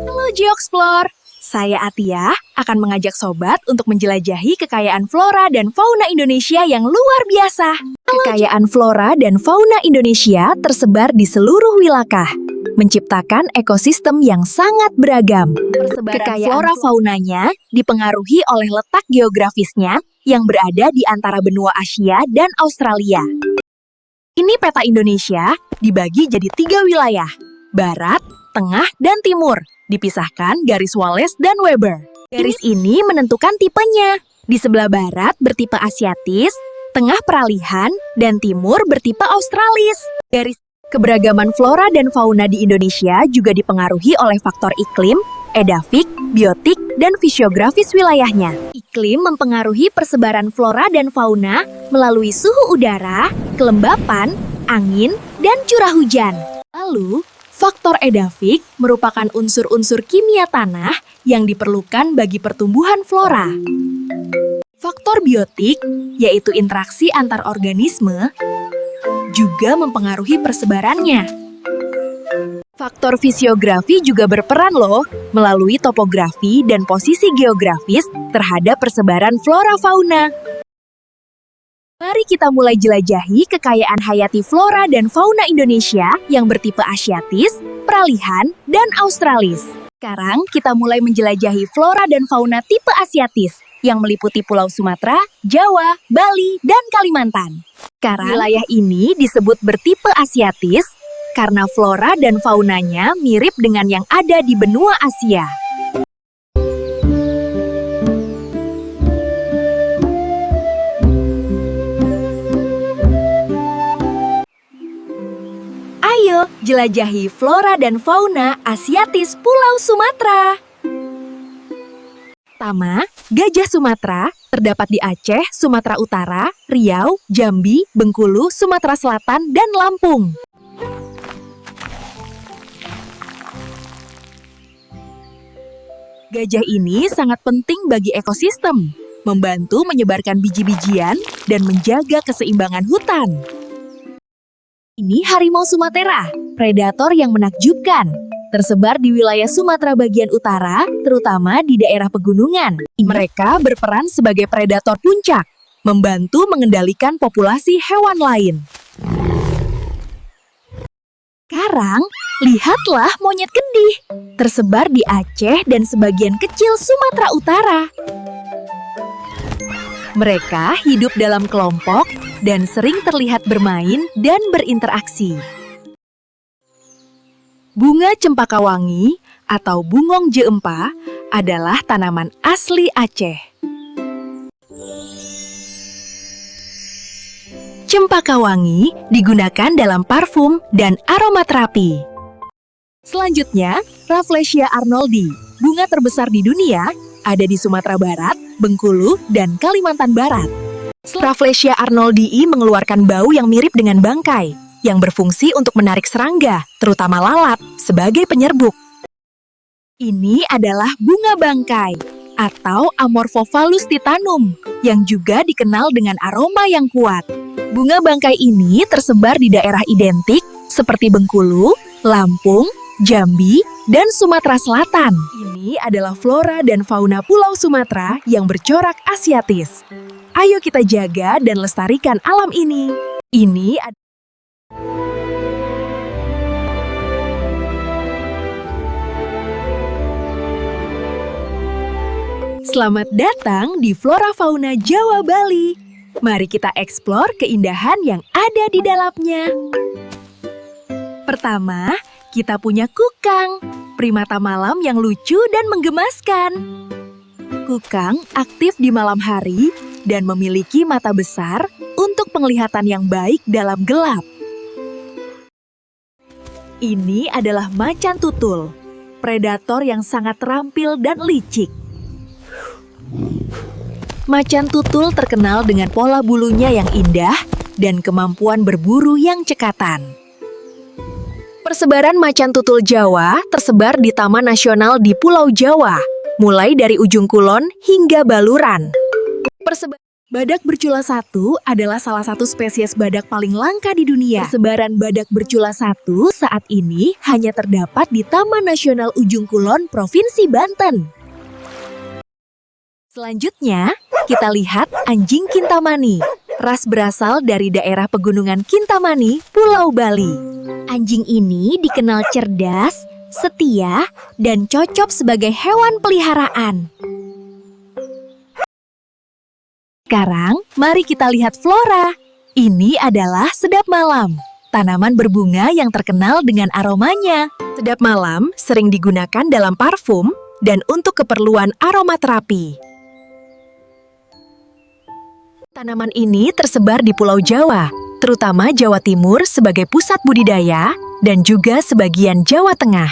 Halo GeoExplore, saya Atia akan mengajak sobat untuk menjelajahi kekayaan flora dan fauna Indonesia yang luar biasa. Kekayaan flora dan fauna Indonesia tersebar di seluruh wilayah, menciptakan ekosistem yang sangat beragam. Kekayaan flora faunanya dipengaruhi oleh letak geografisnya yang berada di antara benua Asia dan Australia. Ini peta Indonesia dibagi jadi 3 wilayah, Barat, Tengah, dan Timur, dipisahkan garis Wallace dan Weber. Garis ini menentukan tipenya. Di sebelah barat bertipe Asiatis, tengah peralihan, dan timur bertipe Australis. Garis keberagaman flora dan fauna di Indonesia juga dipengaruhi oleh faktor iklim, edafik, biotik, dan fisiografis wilayahnya. Iklim mempengaruhi persebaran flora dan fauna melalui suhu udara, kelembapan, angin, dan curah hujan. Lalu, faktor edafik merupakan unsur-unsur kimia tanah yang diperlukan bagi pertumbuhan flora. Faktor biotik, yaitu interaksi antar organisme, juga mempengaruhi persebarannya. Faktor fisiografi juga berperan loh, melalui topografi dan posisi geografis terhadap persebaran flora fauna. Mari kita mulai jelajahi kekayaan hayati flora dan fauna Indonesia yang bertipe Asiatis, peralihan, dan Australis. Sekarang kita mulai menjelajahi flora dan fauna tipe Asiatis yang meliputi Pulau Sumatera, Jawa, Bali, dan Kalimantan. Sekarang wilayah ini disebut bertipe Asiatis karena flora dan faunanya mirip dengan yang ada di benua Asia. Ayo, jelajahi flora dan fauna Asiatis Pulau Sumatera. Pertama, gajah Sumatera terdapat di Aceh, Sumatera Utara, Riau, Jambi, Bengkulu, Sumatera Selatan, dan Lampung. Gajah ini sangat penting bagi ekosistem, membantu menyebarkan biji-bijian dan menjaga keseimbangan hutan. Ini harimau Sumatera, predator yang menakjubkan, tersebar di wilayah Sumatera bagian utara, terutama di daerah pegunungan. Mereka berperan sebagai predator puncak, membantu mengendalikan populasi hewan lain. Sekarang, lihatlah monyet kedih, tersebar di Aceh dan sebagian kecil Sumatera Utara. Mereka hidup dalam kelompok dan sering terlihat bermain dan berinteraksi. Bunga cempaka wangi atau bungong jeempa adalah tanaman asli Aceh. Cempaka wangi digunakan dalam parfum dan aromaterapi. Selanjutnya, Rafflesia arnoldi, bunga terbesar di dunia, ada di Sumatera Barat, Bengkulu, dan Kalimantan Barat. Rafflesia arnoldii mengeluarkan bau yang mirip dengan bangkai, yang berfungsi untuk menarik serangga, terutama lalat, sebagai penyerbuk. Ini adalah bunga bangkai, atau Amorphophallus titanum, yang juga dikenal dengan aroma yang kuat. Bunga bangkai ini tersebar di daerah identik seperti Bengkulu, Lampung, Jambi, dan Sumatera Selatan. Ini adalah flora dan fauna Pulau Sumatera yang bercorak Asiatis. Ayo kita jaga dan lestarikan alam ini. Selamat datang di Flora Fauna Jawa Bali. Mari kita eksplor keindahan yang ada di dalamnya. Pertama, kita punya kukang, primata malam yang lucu dan menggemaskan. Kukang aktif di malam hari dan memiliki mata besar untuk penglihatan yang baik dalam gelap. Ini adalah macan tutul, predator yang sangat terampil dan licik. Macan tutul terkenal dengan pola bulunya yang indah dan kemampuan berburu yang cekatan. Persebaran macan tutul Jawa tersebar di Taman Nasional di Pulau Jawa, mulai dari ujung kulon hingga baluran. Badak bercula satu adalah salah satu spesies badak paling langka di dunia. Persebaran badak bercula satu saat ini hanya terdapat di Taman Nasional Ujung Kulon, Provinsi Banten. Selanjutnya, kita lihat anjing Kintamani. Ras berasal dari daerah pegunungan Kintamani, Pulau Bali. Anjing ini dikenal cerdas, setia, dan cocok sebagai hewan peliharaan. Sekarang, mari kita lihat flora. Ini adalah sedap malam, tanaman berbunga yang terkenal dengan aromanya. Sedap malam sering digunakan dalam parfum dan untuk keperluan aromaterapi. Tanaman ini tersebar di Pulau Jawa, terutama Jawa Timur sebagai pusat budidaya dan juga sebagian Jawa Tengah.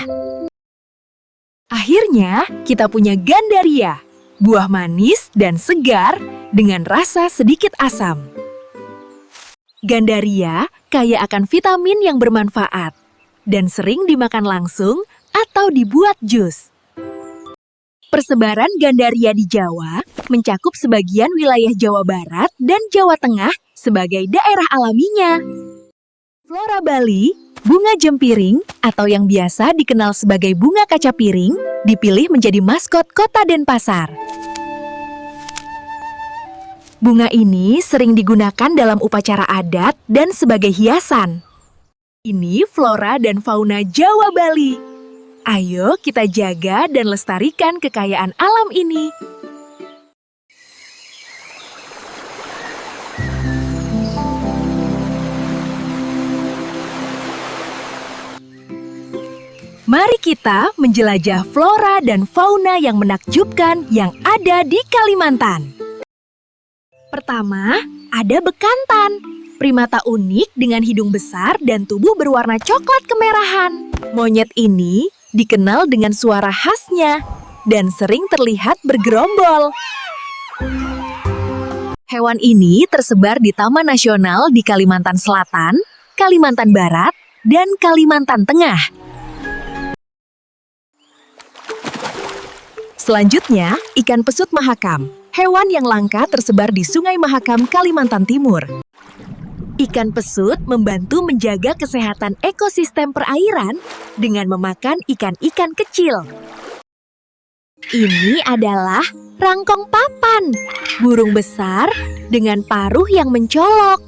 Akhirnya, kita punya Gandaria, buah manis dan segar dengan rasa sedikit asam. Gandaria kaya akan vitamin yang bermanfaat dan sering dimakan langsung atau dibuat jus. Persebaran Gandaria di Jawa mencakup sebagian wilayah Jawa Barat dan Jawa Tengah sebagai daerah alaminya. Flora Bali, bunga jempiring atau yang biasa dikenal sebagai bunga kaca piring, dipilih menjadi maskot Kota Denpasar. Bunga ini sering digunakan dalam upacara adat dan sebagai hiasan. Ini flora dan fauna Jawa Bali. Ayo kita jaga dan lestarikan kekayaan alam ini. Mari kita menjelajah flora dan fauna yang menakjubkan yang ada di Kalimantan. Pertama, ada bekantan, primata unik dengan hidung besar dan tubuh berwarna coklat kemerahan. Monyet ini dikenal dengan suara khasnya dan sering terlihat bergerombol. Hewan ini tersebar di Taman Nasional di Kalimantan Selatan, Kalimantan Barat, dan Kalimantan Tengah. Selanjutnya, ikan pesut mahakam. Hewan yang langka tersebar di Sungai Mahakam, Kalimantan Timur. Ikan pesut membantu menjaga kesehatan ekosistem perairan dengan memakan ikan-ikan kecil. Ini adalah rangkong papan, burung besar dengan paruh yang mencolok.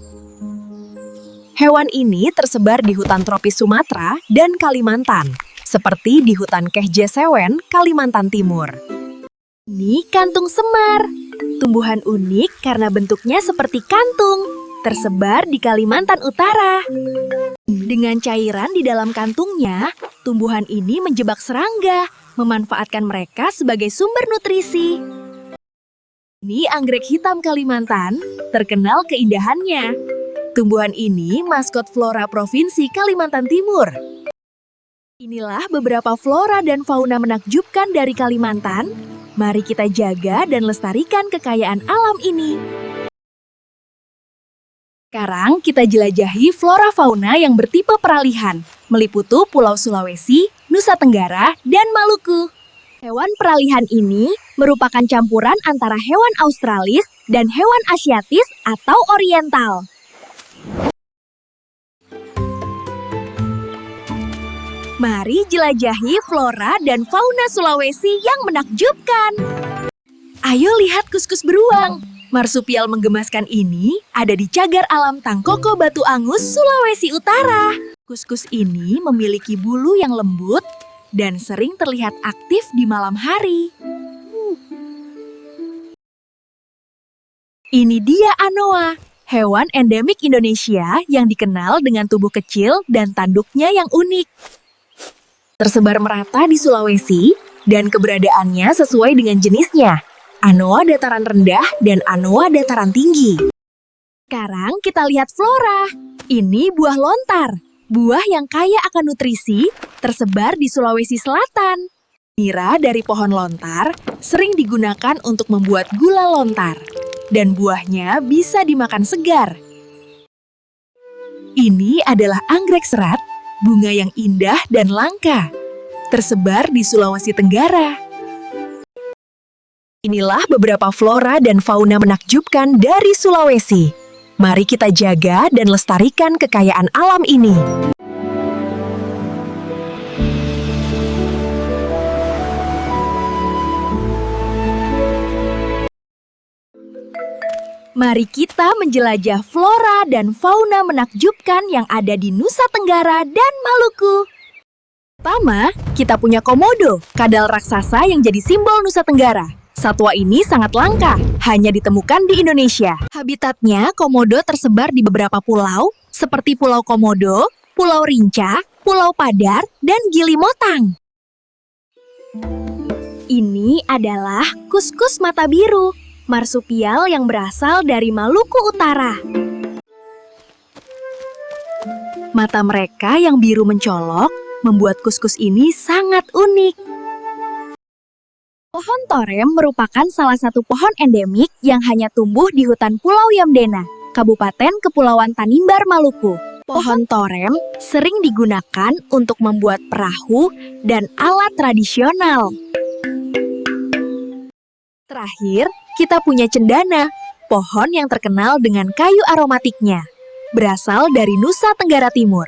Hewan ini tersebar di hutan tropis Sumatera dan Kalimantan, seperti di hutan Keh Jesewen, Kalimantan Timur. Ini kantung semar, tumbuhan unik karena bentuknya seperti kantung, tersebar di Kalimantan Utara. Dengan cairan di dalam kantungnya, tumbuhan ini menjebak serangga, memanfaatkan mereka sebagai sumber nutrisi. Ini anggrek hitam Kalimantan, terkenal keindahannya. Tumbuhan ini maskot flora Provinsi Kalimantan Timur. Inilah beberapa flora dan fauna menakjubkan dari Kalimantan. Mari kita jaga dan lestarikan kekayaan alam ini. Sekarang kita jelajahi flora fauna yang bertipe peralihan, meliputi Pulau Sulawesi, Nusa Tenggara, dan Maluku. Hewan peralihan ini merupakan campuran antara hewan Australis dan hewan Asiatis atau Oriental. Mari jelajahi flora dan fauna Sulawesi yang menakjubkan. Ayo lihat kuskus beruang. Marsupial menggemaskan ini ada di Cagar Alam Tangkoko Batu Angus, Sulawesi Utara. Kuskus ini memiliki bulu yang lembut dan sering terlihat aktif di malam hari. Ini dia anoa, hewan endemik Indonesia yang dikenal dengan tubuh kecil dan tanduknya yang unik. Tersebar merata di Sulawesi dan keberadaannya sesuai dengan jenisnya. Anoa dataran rendah dan anoa dataran tinggi. Sekarang kita lihat flora. Ini buah lontar, buah yang kaya akan nutrisi, tersebar di Sulawesi Selatan. Nira dari pohon lontar sering digunakan untuk membuat gula lontar, dan buahnya bisa dimakan segar. Ini adalah anggrek serat, bunga yang indah dan langka, tersebar di Sulawesi Tenggara. Inilah beberapa flora dan fauna menakjubkan dari Sulawesi. Mari kita jaga dan lestarikan kekayaan alam ini. Mari kita menjelajah flora dan fauna menakjubkan yang ada di Nusa Tenggara dan Maluku. Pertama, kita punya komodo, kadal raksasa yang jadi simbol Nusa Tenggara. Satwa ini sangat langka, hanya ditemukan di Indonesia. Habitatnya, komodo tersebar di beberapa pulau, seperti Pulau Komodo, Pulau Rinca, Pulau Padar, dan Gili Motang. Ini adalah kuskus mata biru, marsupial yang berasal dari Maluku Utara. Mata mereka yang biru mencolok membuat kuskus ini sangat unik. Pohon torem merupakan salah satu pohon endemik yang hanya tumbuh di hutan Pulau Yamdena, Kabupaten Kepulauan Tanimbar, Maluku. Pohon torem sering digunakan untuk membuat perahu dan alat tradisional. Terakhir, kita punya cendana, pohon yang terkenal dengan kayu aromatiknya, berasal dari Nusa Tenggara Timur.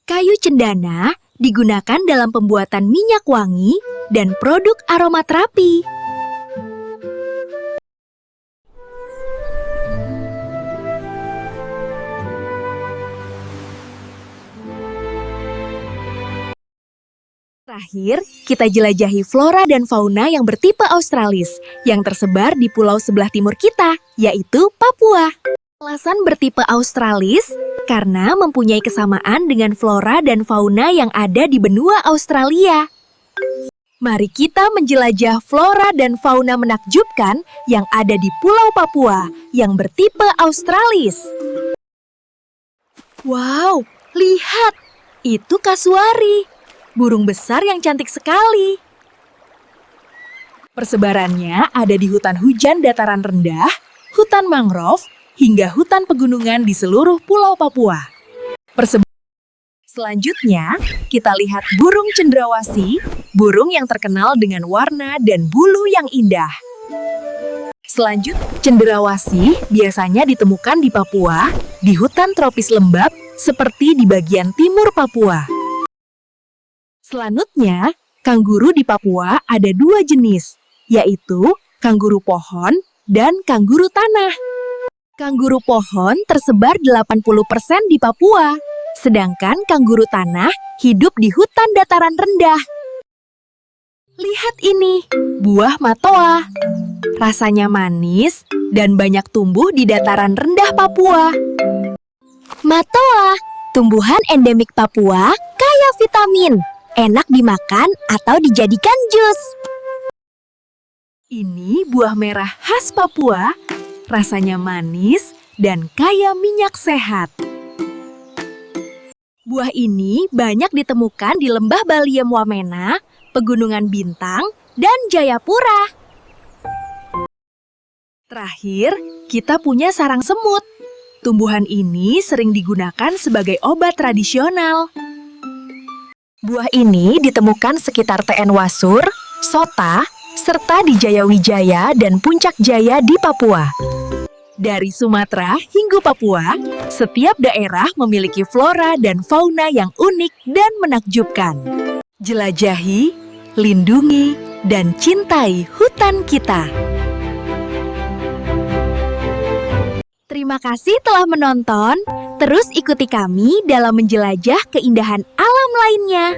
Kayu cendana digunakan dalam pembuatan minyak wangi dan produk aromaterapi. Terakhir, kita jelajahi flora dan fauna yang bertipe australis, yang tersebar di pulau sebelah timur kita, yaitu Papua. Alasan bertipe australis karena mempunyai kesamaan dengan flora dan fauna yang ada di benua Australia. Mari kita menjelajah flora dan fauna menakjubkan yang ada di Pulau Papua yang bertipe australis. Wow, lihat! Itu kasuari. Burung besar yang cantik sekali. Persebarannya ada di hutan hujan dataran rendah, hutan mangrove, hingga hutan pegunungan di seluruh Pulau Papua. Selanjutnya, kita lihat burung cendrawasih, burung yang terkenal dengan warna dan bulu yang indah. Selanjutnya, cendrawasih biasanya ditemukan di Papua, di hutan tropis lembab, seperti di bagian timur Papua. Selanjutnya, kangguru di Papua ada dua jenis, yaitu kangguru pohon dan kangguru tanah. Kangguru pohon tersebar 80% di Papua, sedangkan kangguru tanah hidup di hutan dataran rendah. Lihat ini, buah matoa. Rasanya manis dan banyak tumbuh di dataran rendah Papua. Matoa, tumbuhan endemik Papua, kaya vitamin. Enak dimakan atau dijadikan jus. Ini buah merah khas Papua, rasanya manis dan kaya minyak sehat. Buah ini banyak ditemukan di lembah Baliem Wamena, Pegunungan Bintang, dan Jayapura. Terakhir, kita punya sarang semut. Tumbuhan ini sering digunakan sebagai obat tradisional. Buah ini ditemukan sekitar TN Wasur, Sota, serta di Jayawijaya dan Puncak Jaya di Papua. Dari Sumatera hingga Papua, setiap daerah memiliki flora dan fauna yang unik dan menakjubkan. Jelajahi, lindungi, dan cintai hutan kita. Terima kasih telah menonton. Terus ikuti kami dalam menjelajah keindahan alam lainnya.